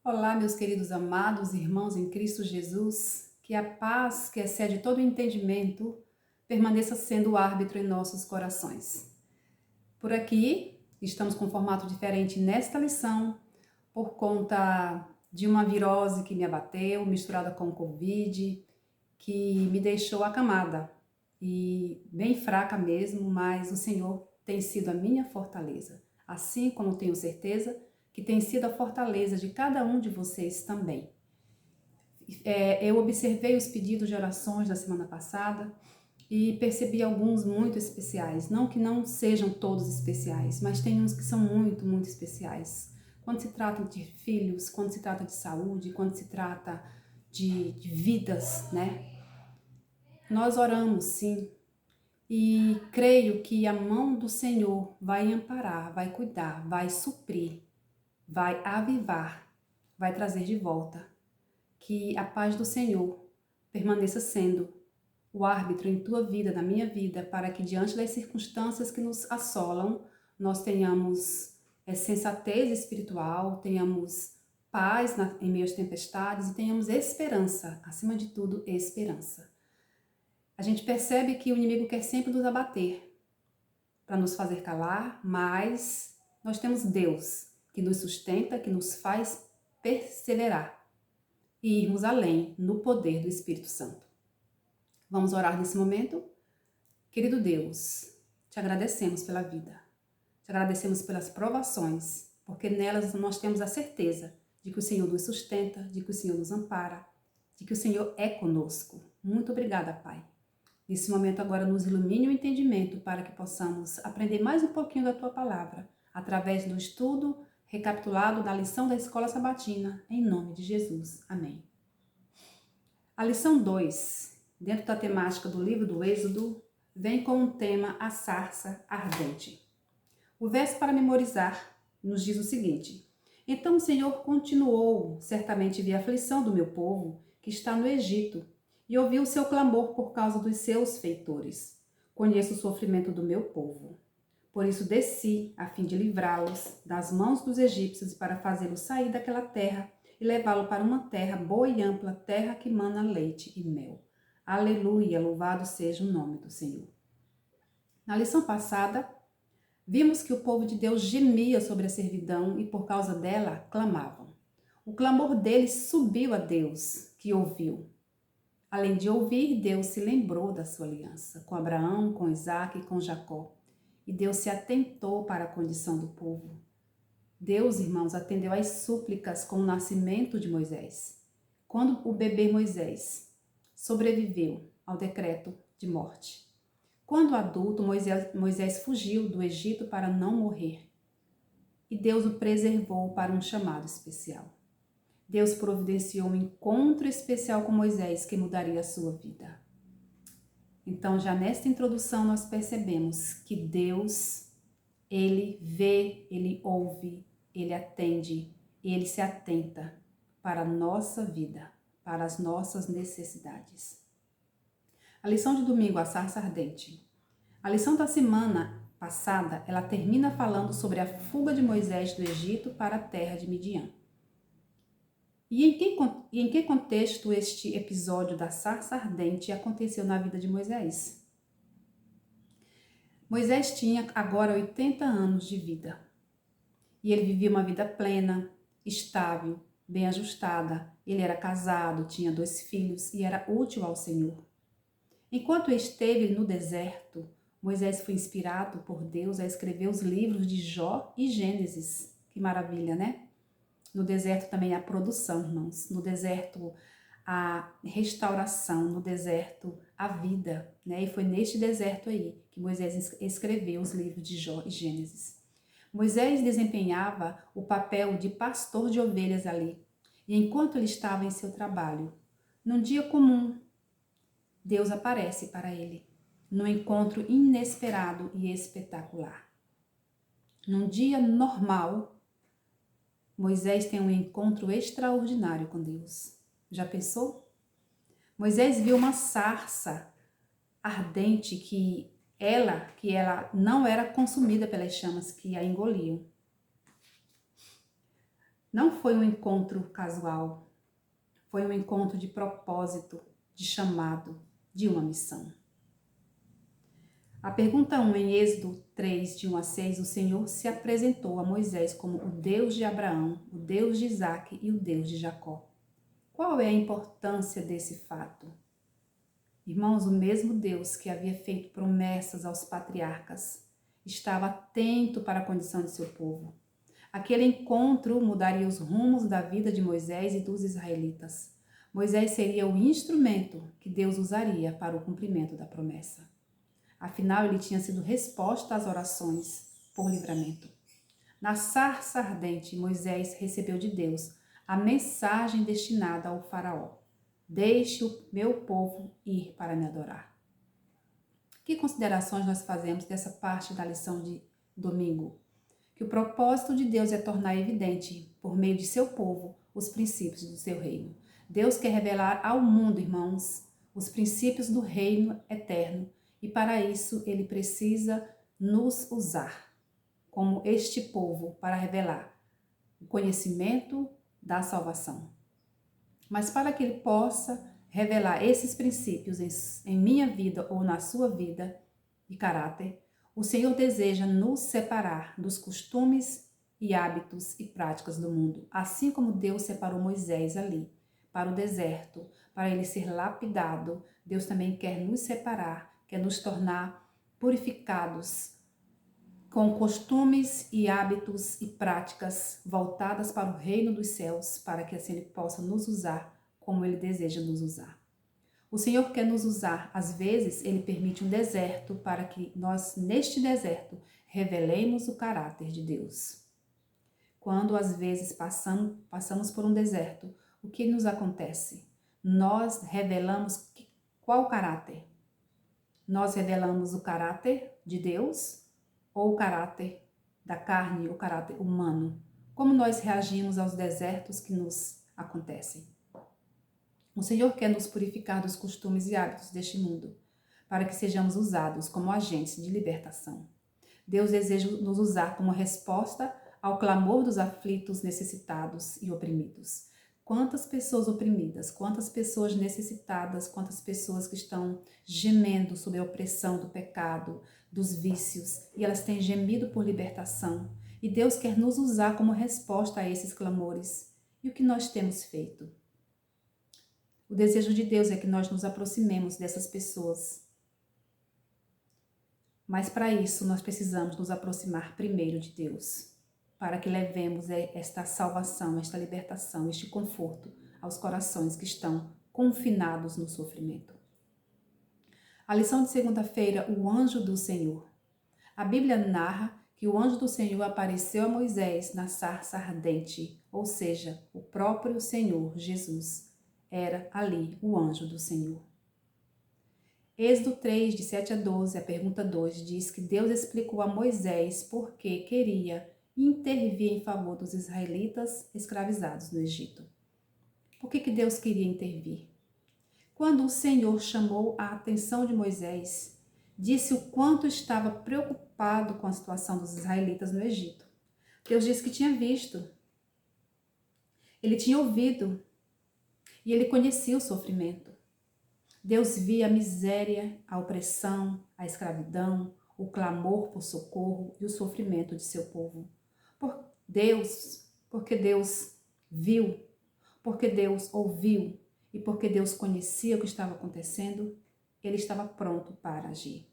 Olá, meus queridos amados irmãos em Cristo Jesus, que a paz que excede todo entendimento permaneça sendo o árbitro em nossos corações. Por aqui, estamos com um formato diferente nesta lição, por conta de uma virose que me abateu, misturada com Covid, que me deixou acamada e bem fraca mesmo, mas o Senhor tem sido a minha fortaleza, assim como tenho certeza que tem sido a fortaleza de cada um de vocês também. Eu observei os pedidos de orações da semana passada e percebi alguns muito especiais. Não que não sejam todos especiais, mas tem uns que são muito, muito especiais. Quando se trata de filhos, quando se trata de saúde, quando se trata de vidas, né? Nós oramos sim, e creio que a mão do Senhor vai amparar, vai cuidar, vai suprir, vai avivar, vai trazer de volta. Que a paz do Senhor permaneça sendo o árbitro em tua vida, na minha vida, para que diante das circunstâncias que nos assolam, nós tenhamos sensatez espiritual, tenhamos paz em meio às tempestades e tenhamos esperança, acima de tudo, esperança. A gente percebe que o inimigo quer sempre nos abater, para nos fazer calar, mas nós temos Deus que nos sustenta, que nos faz perseverar e irmos além no poder do Espírito Santo. Vamos orar nesse momento? Querido Deus, te agradecemos pela vida, te agradecemos pelas provações, porque nelas nós temos a certeza de que o Senhor nos sustenta, de que o Senhor nos ampara, de que o Senhor é conosco. Muito obrigada, Pai. Nesse momento agora nos ilumine o entendimento para que possamos aprender mais um pouquinho da Tua Palavra, através do estudo recapitulado da lição da Escola Sabatina, em nome de Jesus. Amém. A lição 2, dentro da temática do livro do Êxodo, vem com o tema A Sarça Ardente. O verso para memorizar nos diz o seguinte: Então o Senhor continuou, certamente vi a aflição do meu povo, que está no Egito, e ouvi o seu clamor por causa dos seus feitores. Conheço o sofrimento do meu povo. Por isso desci, a fim de livrá-los das mãos dos egípcios e para fazê-los sair daquela terra e levá-lo para uma terra boa e ampla, terra que mana leite e mel. Aleluia, louvado seja o nome do Senhor. Na lição passada, vimos que o povo de Deus gemia sobre a servidão e por causa dela clamavam. O clamor deles subiu a Deus, que ouviu. Além de ouvir, Deus se lembrou da sua aliança com Abraão, com Isaque e com Jacó. E Deus se atentou para a condição do povo. Deus, irmãos, atendeu às súplicas com o nascimento de Moisés. Quando o bebê Moisés sobreviveu ao decreto de morte. Quando adulto, Moisés fugiu do Egito para não morrer. E Deus o preservou para um chamado especial. Deus providenciou um encontro especial com Moisés que mudaria a sua vida. Então, já nesta introdução, nós percebemos que Deus, Ele vê, Ele ouve, Ele atende, Ele se atenta para a nossa vida, para as nossas necessidades. A lição de domingo, a sarça ardente. A lição da semana passada, ela termina falando sobre a fuga de Moisés do Egito para a terra de Midian. E em que contexto este episódio da sarça ardente aconteceu na vida de Moisés? Moisés tinha agora 80 anos de vida. E ele vivia uma vida plena, estável, bem ajustada. Ele era casado, tinha 2 filhos e era útil ao Senhor. Enquanto esteve no deserto, Moisés foi inspirado por Deus a escrever os livros de Jó e Gênesis. Que maravilha, né? No deserto também há produção, irmãos. No deserto há restauração, no deserto há vida, né? E foi neste deserto aí que Moisés escreveu os livros de Jó e Gênesis. Moisés desempenhava o papel de pastor de ovelhas ali. E enquanto ele estava em seu trabalho, num dia comum, Deus aparece para ele, num encontro inesperado e espetacular. Num dia normal, Moisés tem um encontro extraordinário com Deus. Já pensou? Moisés viu uma sarça ardente que ela não era consumida pelas chamas que a engoliam. Não foi um encontro casual, foi um encontro de propósito, de chamado, de uma missão. A pergunta 1, em Êxodo 3, de 1 a 6, o Senhor se apresentou a Moisés como o Deus de Abraão, o Deus de Isaque e o Deus de Jacó. Qual é a importância desse fato? Irmãos, o mesmo Deus que havia feito promessas aos patriarcas estava atento para a condição de seu povo. Aquele encontro mudaria os rumos da vida de Moisés e dos israelitas. Moisés seria o instrumento que Deus usaria para o cumprimento da promessa. Afinal, ele tinha sido resposta às orações por livramento. Na sarça ardente, Moisés recebeu de Deus a mensagem destinada ao faraó: deixe o meu povo ir para me adorar. Que considerações nós fazemos dessa parte da lição de domingo? Que o propósito de Deus é tornar evidente, por meio de seu povo, os princípios do seu reino. Deus quer revelar ao mundo, irmãos, os princípios do reino eterno, e para isso ele precisa nos usar como este povo para revelar o conhecimento da salvação. Mas para que ele possa revelar esses princípios em minha vida ou na sua vida e caráter, o Senhor deseja nos separar dos costumes e hábitos e práticas do mundo, assim como Deus separou Moisés ali para o deserto, para ele ser lapidado. Deus também quer nos separar, quer nos tornar purificados com costumes e hábitos e práticas voltadas para o reino dos céus, para que assim ele possa nos usar como ele deseja nos usar. O Senhor quer nos usar, às vezes ele permite um deserto para que nós, neste deserto, revelemos o caráter de Deus. Quando às vezes passamos por um deserto, o que nos acontece? Nós revelamos qual caráter? Nós revelamos o caráter de Deus ou o caráter da carne, o caráter humano? Como nós reagimos aos desertos que nos acontecem? O Senhor quer nos purificar dos costumes e hábitos deste mundo, para que sejamos usados como agentes de libertação. Deus deseja nos usar como resposta ao clamor dos aflitos, necessitados e oprimidos. Quantas pessoas oprimidas, quantas pessoas necessitadas, quantas pessoas que estão gemendo sob a opressão do pecado, dos vícios, e elas têm gemido por libertação. E Deus quer nos usar como resposta a esses clamores. E o que nós temos feito? O desejo de Deus é que nós nos aproximemos dessas pessoas. Mas para isso nós precisamos nos aproximar primeiro de Deus, para que levemos esta salvação, esta libertação, este conforto aos corações que estão confinados no sofrimento. A lição de segunda-feira, o anjo do Senhor. A Bíblia narra que o anjo do Senhor apareceu a Moisés na sarça ardente, ou seja, o próprio Senhor Jesus era ali o anjo do Senhor. Êxodo 3, de 7 a 12, a pergunta 2, diz que Deus explicou a Moisés por que queria intervir em favor dos israelitas escravizados no Egito. Por que Deus queria intervir? Quando o Senhor chamou a atenção de Moisés, disse o quanto estava preocupado com a situação dos israelitas no Egito. Deus disse que tinha visto, ele tinha ouvido e ele conhecia o sofrimento. Deus via a miséria, a opressão, a escravidão, o clamor por socorro e o sofrimento de seu povo. Porque Deus viu, porque Deus ouviu e porque Deus conhecia o que estava acontecendo, ele estava pronto para agir.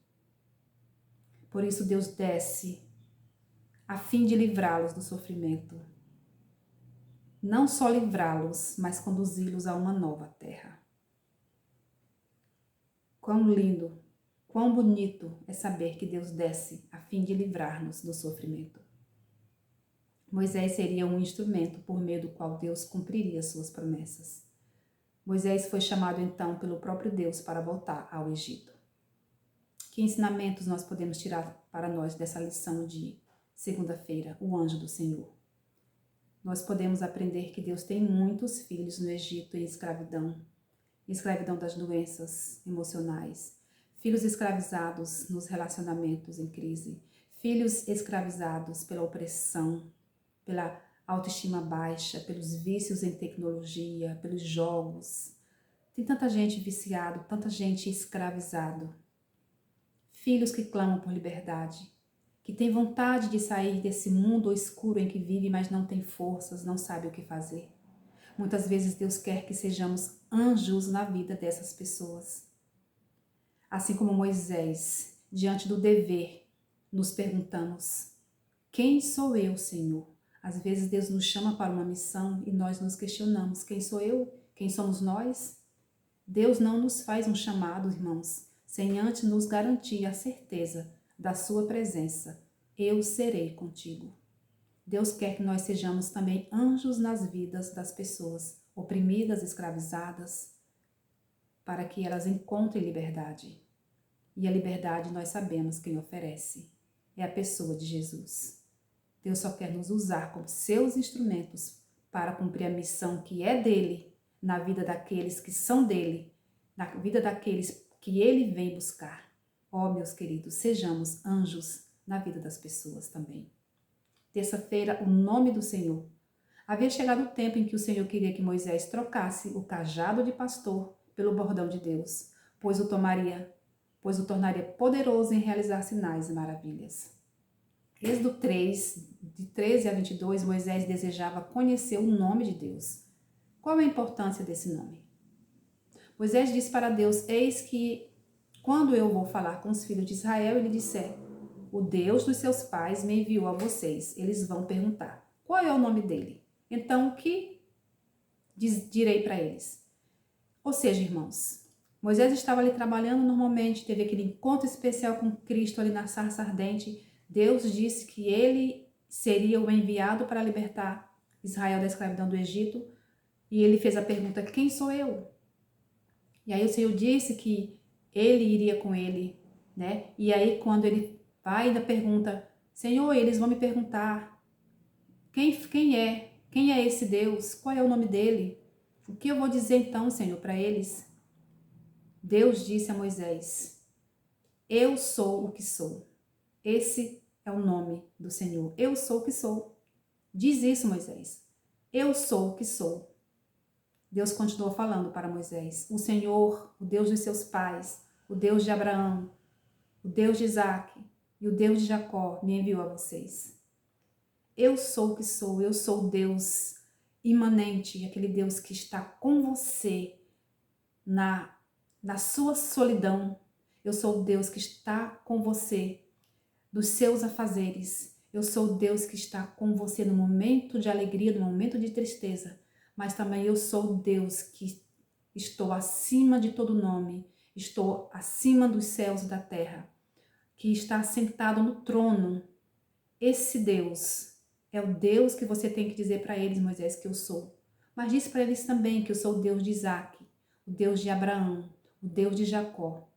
Por isso Deus desce a fim de livrá-los do sofrimento. Não só livrá-los, mas conduzi-los a uma nova terra. Quão lindo, quão bonito é saber que Deus desce a fim de livrar-nos do sofrimento. Moisés seria um instrumento por meio do qual Deus cumpriria suas promessas. Moisés foi chamado então pelo próprio Deus para voltar ao Egito. Que ensinamentos nós podemos tirar para nós dessa lição de segunda-feira, o anjo do Senhor? Nós podemos aprender que Deus tem muitos filhos no Egito em escravidão das doenças emocionais, filhos escravizados nos relacionamentos em crise, filhos escravizados pela opressão, pela autoestima baixa, pelos vícios em tecnologia, pelos jogos. Tem tanta gente viciado, tanta gente escravizado. Filhos que clamam por liberdade, que têm vontade de sair desse mundo escuro em que vive, mas não tem forças, não sabe o que fazer. Muitas vezes Deus quer que sejamos anjos na vida dessas pessoas. Assim como Moisés, diante do dever, nos perguntamos: quem sou eu, Senhor? Às vezes Deus nos chama para uma missão e nós nos questionamos: quem sou eu? Quem somos nós? Deus não nos faz um chamado, irmãos, sem antes nos garantir a certeza da sua presença. Eu serei contigo. Deus quer que nós sejamos também anjos nas vidas das pessoas oprimidas, escravizadas, para que elas encontrem liberdade. E a liberdade nós sabemos quem oferece. É a pessoa de Jesus. Deus só quer nos usar como seus instrumentos para cumprir a missão que é dele, na vida daqueles que são dele, na vida daqueles que ele vem buscar. Ó, meus queridos, sejamos anjos na vida das pessoas também. Terça-feira, o nome do Senhor. Havia chegado o tempo em que o Senhor queria que Moisés trocasse o cajado de pastor pelo bordão de Deus, pois o tornaria poderoso em realizar sinais e maravilhas. Êxodo 3, de 13 a 22, Moisés desejava conhecer o nome de Deus. Qual a importância desse nome? Moisés disse para Deus: eis que, quando eu vou falar com os filhos de Israel, ele disser: o Deus dos seus pais me enviou a vocês. Eles vão perguntar: qual é o nome dele? Então, o que direi para eles? Ou seja, irmãos, Moisés estava ali trabalhando normalmente, teve aquele encontro especial com Cristo ali na sarça ardente. Deus disse que ele seria o enviado para libertar Israel da escravidão do Egito. E ele fez a pergunta: quem sou eu? E aí o Senhor disse que ele iria com ele, né? E aí quando ele vai, ainda pergunta: Senhor, eles vão me perguntar quem é? Quem é esse Deus? Qual é o nome dele? O que eu vou dizer então, Senhor, para eles? Deus disse a Moisés: eu sou o que sou. Esse é o nome do Senhor. Eu sou o que sou. Diz isso, Moisés. Eu sou o que sou. Deus continuou falando para Moisés: o Senhor, o Deus dos seus pais, o Deus de Abraão, o Deus de Isaac e o Deus de Jacó me enviou a vocês. Eu sou o que sou, eu sou o Deus imanente, aquele Deus que está com você na sua solidão. Eu sou o Deus que está com você dos seus afazeres. Eu sou o Deus que está com você no momento de alegria, no momento de tristeza. Mas também eu sou o Deus que estou acima de todo nome, estou acima dos céus e da terra, que está sentado no trono. Esse Deus é o Deus que você tem que dizer para eles, Moisés, que eu sou. Mas disse para eles também que eu sou o Deus de Isaac, o Deus de Abraão, o Deus de Jacó.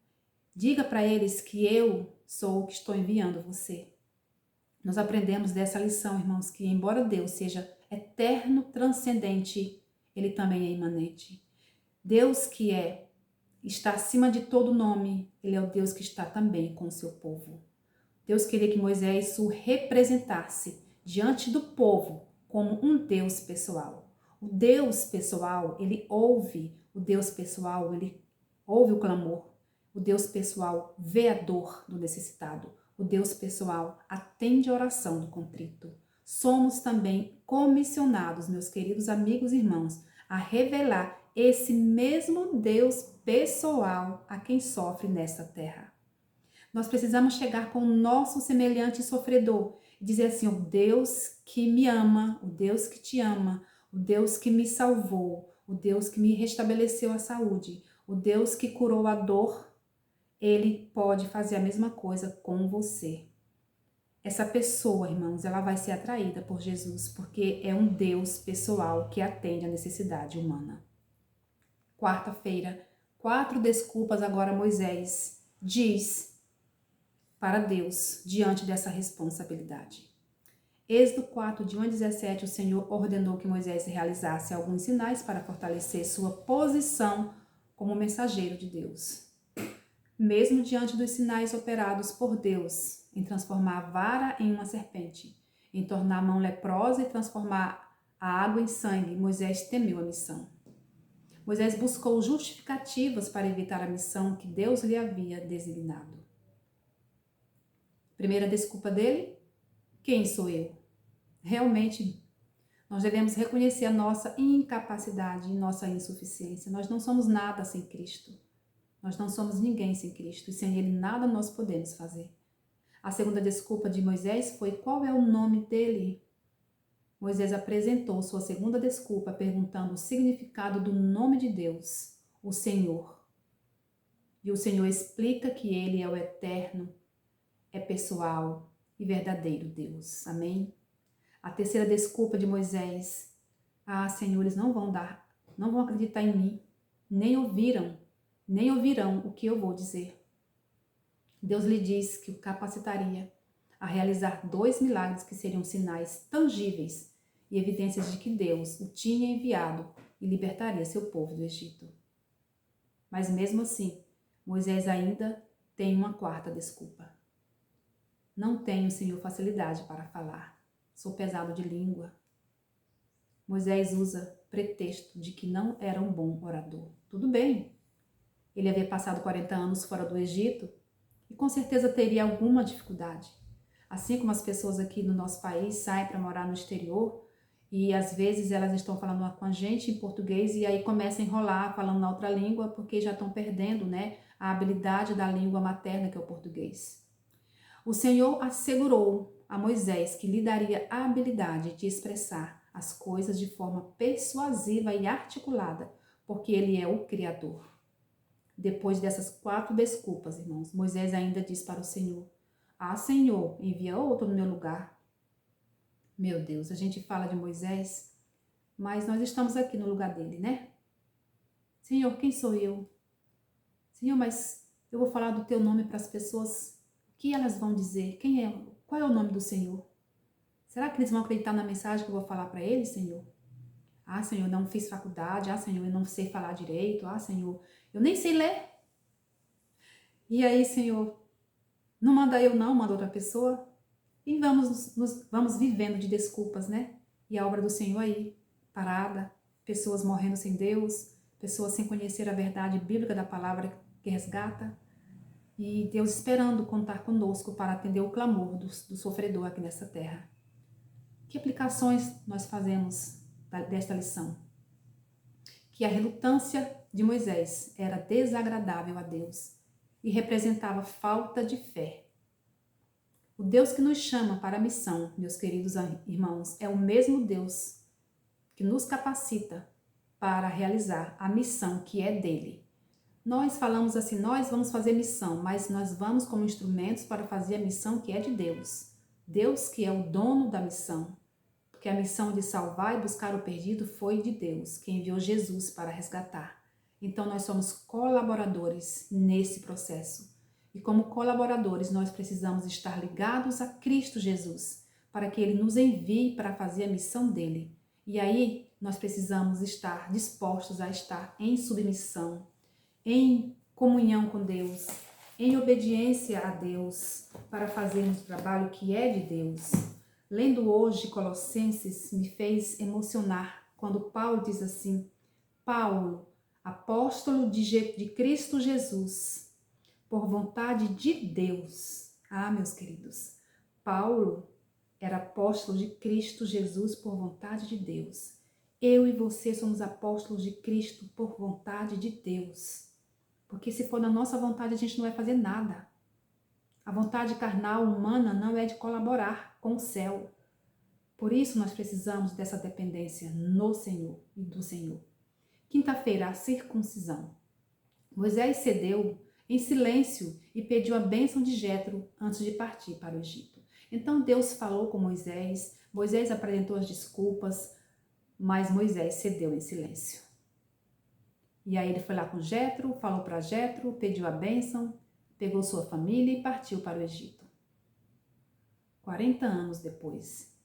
Diga para eles que eu sou o que estou enviando você. Nós aprendemos dessa lição, irmãos, que embora Deus seja eterno, transcendente, ele também é imanente. Deus que está acima de todo nome, ele é o Deus que está também com o seu povo. Deus queria que Moisés o representasse diante do povo como um Deus pessoal. O Deus pessoal, ele ouve, o Deus pessoal, ele ouve o clamor. O Deus pessoal vê a dor do necessitado. O Deus pessoal atende a oração do contrito. Somos também comissionados, meus queridos amigos e irmãos, a revelar esse mesmo Deus pessoal a quem sofre nesta terra. Nós precisamos chegar com o nosso semelhante sofredor e dizer assim: o Deus que me ama, o Deus que te ama, o Deus que me salvou, o Deus que me restabeleceu a saúde, o Deus que curou a dor, ele pode fazer a mesma coisa com você. Essa pessoa, irmãos, ela vai ser atraída por Jesus, porque é um Deus pessoal que atende a necessidade humana. Quarta-feira, 4 desculpas agora Moisés diz para Deus diante dessa responsabilidade. Êxodo 4, de 1 a 17, o Senhor ordenou que Moisés realizasse alguns sinais para fortalecer sua posição como mensageiro de Deus. Mesmo diante dos sinais operados por Deus, em transformar a vara em uma serpente, em tornar a mão leprosa e transformar a água em sangue, Moisés temeu a missão. Moisés buscou justificativas para evitar a missão que Deus lhe havia designado. Primeira desculpa dele: quem sou eu? Realmente, nós devemos reconhecer a nossa incapacidade e nossa insuficiência. Nós não somos nada sem Cristo. Nós não somos ninguém sem Cristo e sem Ele nada nós podemos fazer. A segunda desculpa de Moisés foi: qual é o nome dele? Moisés apresentou sua segunda desculpa perguntando o significado do nome de Deus, o Senhor. E o Senhor explica que Ele é o eterno, é pessoal e verdadeiro Deus. Amém? A terceira desculpa de Moisés: Senhor, eles não vão acreditar em mim, nem ouvirão o que eu vou dizer. Deus lhe disse que o capacitaria a realizar 2 milagres que seriam sinais tangíveis e evidências de que Deus o tinha enviado e libertaria seu povo do Egito. Mas mesmo assim, Moisés ainda tem uma quarta desculpa. Não tenho, Senhor, facilidade para falar. Sou pesado de língua. Moisés usa pretexto de que não era um bom orador. Tudo bem. Ele havia passado 40 anos fora do Egito e com certeza teria alguma dificuldade. Assim como as pessoas aqui no nosso país saem para morar no exterior e às vezes elas estão falando com a gente em português e aí começam a enrolar falando na outra língua porque já estão perdendo, a habilidade da língua materna, que é o português. O Senhor assegurou a Moisés que lhe daria a habilidade de expressar as coisas de forma persuasiva e articulada, porque Ele é o Criador. Depois dessas 4 desculpas, irmãos, Moisés ainda diz para o Senhor: Senhor, envia outro no meu lugar. Meu Deus, a gente fala de Moisés, mas nós estamos aqui no lugar dele, né? Senhor, quem sou eu? Senhor, mas eu vou falar do teu nome para as pessoas, o que elas vão dizer? Qual é o nome do Senhor? Será que eles vão acreditar na mensagem que eu vou falar para eles, Senhor? Senhor, eu não fiz faculdade. Senhor, eu não sei falar direito. Senhor, eu nem sei ler. E aí, Senhor, não manda eu não, manda outra pessoa. E vamos vivendo de desculpas, né? E a obra do Senhor aí, parada, pessoas morrendo sem Deus, pessoas sem conhecer a verdade bíblica da palavra que resgata. E Deus esperando contar conosco para atender o clamor do sofredor aqui nessa terra. Que aplicações nós fazemos desta lição? Que a relutância de Moisés era desagradável a Deus e representava falta de fé. O Deus que nos chama para a missão, meus queridos irmãos, é o mesmo Deus que nos capacita para realizar a missão que é dele. Nós falamos assim: nós vamos fazer missão, mas nós vamos como instrumentos para fazer a missão que é de Deus. Deus que é o dono da missão. Porque a missão de salvar e buscar o perdido foi de Deus, que enviou Jesus para resgatar. Então nós somos colaboradores nesse processo. E como colaboradores nós precisamos estar ligados a Cristo Jesus, para que Ele nos envie para fazer a missão dele. E aí nós precisamos estar dispostos a estar em submissão, em comunhão com Deus, em obediência a Deus, para fazermos o trabalho que é de Deus. Lendo hoje Colossenses me fez emocionar quando Paulo diz assim: Paulo, apóstolo de Cristo Jesus, por vontade de Deus. Meus queridos, Paulo era apóstolo de Cristo Jesus por vontade de Deus. Eu e você somos apóstolos de Cristo por vontade de Deus. Porque se for na nossa vontade, a gente não vai fazer nada. A vontade carnal, humana, não é de colaborar com o céu. Por isso nós precisamos dessa dependência no Senhor e do Senhor. Quinta-feira, a circuncisão. Moisés cedeu em silêncio e pediu a bênção de Jetro antes de partir para o Egito. Então Deus falou com Moisés, Moisés apresentou as desculpas, mas Moisés cedeu em silêncio. E aí ele foi lá com Jetro, falou para Jetro, pediu a bênção, pegou sua família e partiu para o Egito. 40 anos depois,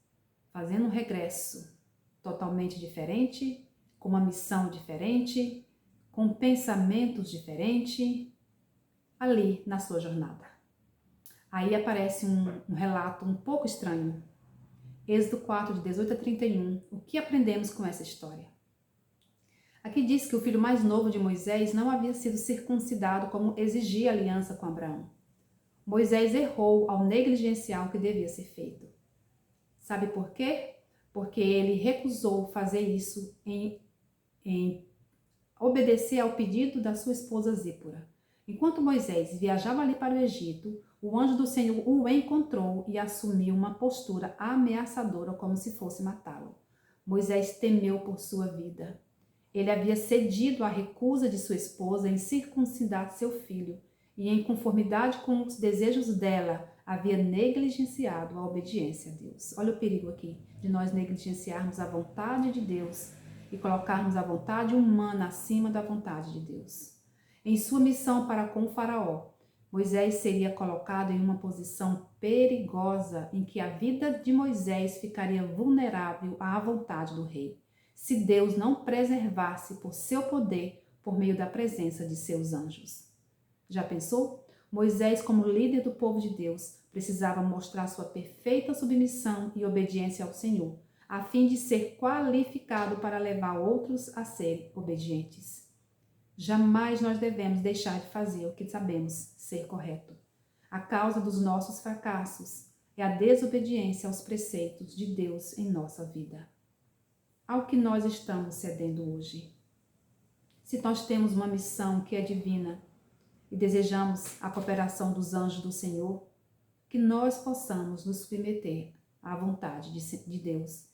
fazendo um regresso totalmente diferente, com uma missão diferente, com pensamentos diferentes, ali na sua jornada. Aí aparece um relato um pouco estranho. Êxodo 4, de 18 a 31. O que aprendemos com essa história? Aqui diz que o filho mais novo de Moisés não havia sido circuncidado como exigia a aliança com Abraão. Moisés errou ao negligenciar o que devia ser feito. Sabe por quê? Porque ele recusou fazer isso em obedecer ao pedido da sua esposa Zípora. Enquanto Moisés viajava ali para o Egito, o anjo do Senhor o encontrou e assumiu uma postura ameaçadora, como se fosse matá-lo. Moisés temeu por sua vida. Ele havia cedido à recusa de sua esposa em circuncidar seu filho e, em conformidade com os desejos dela, havia negligenciado a obediência a Deus. Olha o perigo aqui de nós negligenciarmos a vontade de Deus e colocarmos a vontade humana acima da vontade de Deus. Em sua missão para com o faraó, Moisés seria colocado em uma posição perigosa em que a vida de Moisés ficaria vulnerável à vontade do rei, se Deus não preservasse por seu poder por meio da presença de seus anjos. Já pensou? Moisés, como líder do povo de Deus, precisava mostrar sua perfeita submissão e obediência ao Senhor, a fim de ser qualificado para levar outros a serem obedientes. Jamais nós devemos deixar de fazer o que sabemos ser correto. A causa dos nossos fracassos é a desobediência aos preceitos de Deus em nossa vida. Ao que nós estamos cedendo hoje? Se nós temos uma missão que é divina e desejamos a cooperação dos anjos do Senhor, que nós possamos nos submeter à vontade de Deus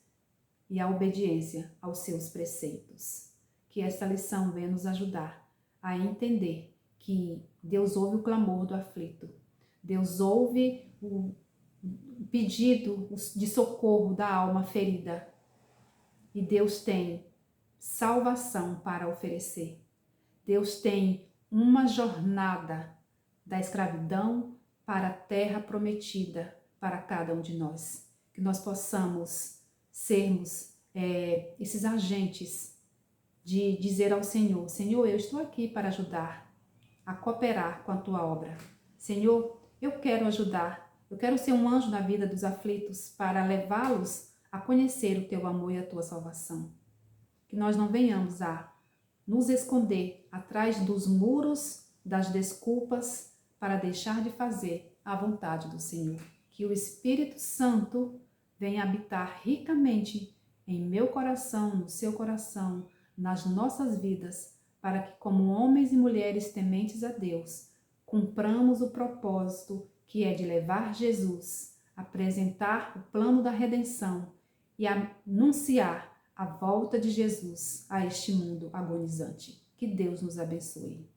e à obediência aos seus preceitos. Que esta lição venha nos ajudar a entender que Deus ouve o clamor do aflito, Deus ouve o pedido de socorro da alma ferida e Deus tem salvação para oferecer. Deus tem uma jornada da escravidão para a terra prometida para cada um de nós. Que nós possamos sermos esses agentes de dizer ao Senhor: Senhor, eu estou aqui para ajudar a cooperar com a tua obra. Senhor, eu quero ajudar, eu quero ser um anjo na vida dos aflitos para levá-los a conhecer o teu amor e a tua salvação. Que nós não venhamos a nos esconder atrás dos muros das desculpas para deixar de fazer a vontade do Senhor. Que o Espírito Santo venha habitar ricamente em meu coração, no seu coração, nas nossas vidas, para que, como homens e mulheres tementes a Deus, cumpramos o propósito que é de levar Jesus, apresentar o plano da redenção e anunciar a volta de Jesus a este mundo agonizante. Que Deus nos abençoe.